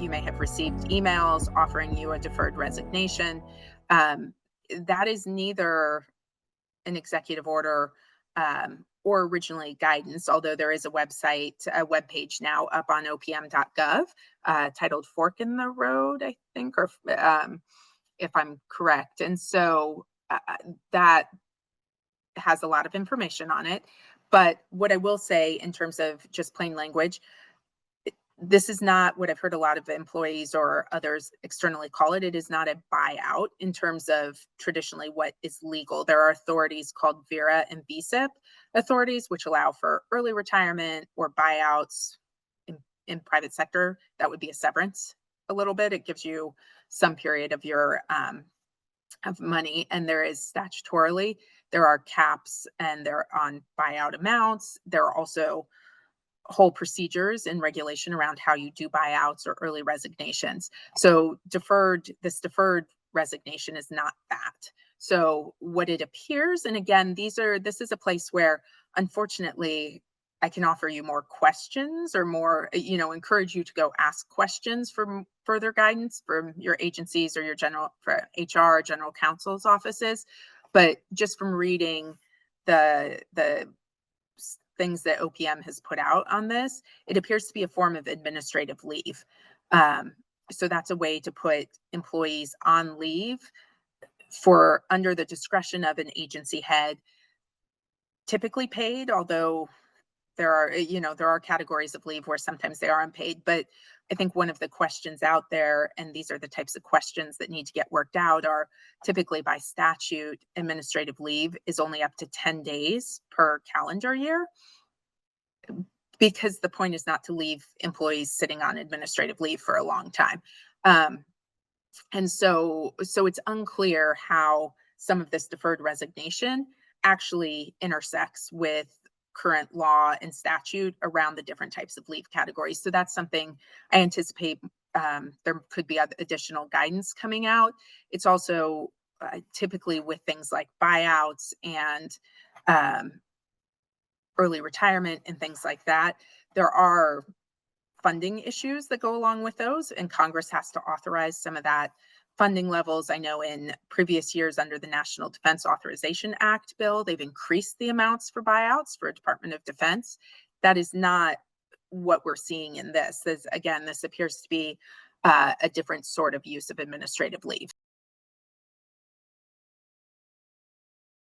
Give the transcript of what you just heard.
you may have received emails offering you a deferred resignation. Um, that is neither an executive order or originally guidance, although there is a web page now up on opm.gov titled Fork in the Road, I think, or if I'm correct. And so that has a lot of information on it. But what I will say in terms of just plain language, this is not what I've heard a lot of employees or others externally call it. It is not a buyout in terms of traditionally what is legal. There are authorities called VERA and VSIP authorities, which allow for early retirement or buyouts in private sector. That would be a severance a little bit. It gives you some period of your of money, and there is statutorily, there are caps and they're on buyout amounts. There are also whole procedures and regulation around how you do buyouts or early resignations. So this deferred resignation is not that. So what it appears, and again, this is a place where unfortunately I can offer you more questions or more, encourage you to go ask questions for further guidance from your agencies or for HR, general counsel's offices. But just from reading the things that OPM has put out on this, it appears to be a form of administrative leave. So that's a way to put employees on leave for under the discretion of an agency head, typically paid, although there are categories of leave where sometimes they are unpaid. But I think one of the questions out there, and these are the types of questions that need to get worked out, are typically by statute, administrative leave is only up to 10 days per calendar year, because the point is not to leave employees sitting on administrative leave for a long time. And so it's unclear how some of this deferred resignation actually intersects with current law and statute around the different types of leave categories. So that's something I anticipate there could be additional guidance coming out. It's also typically with things like buyouts and early retirement and things like that, there are funding issues that go along with those, and Congress has to authorize some of that funding levels. I know in previous years under the National Defense Authorization Act bill, they've increased the amounts for buyouts for Department of Defense. That is not what we're seeing in this. Again, this appears to be a different sort of use of administrative leave.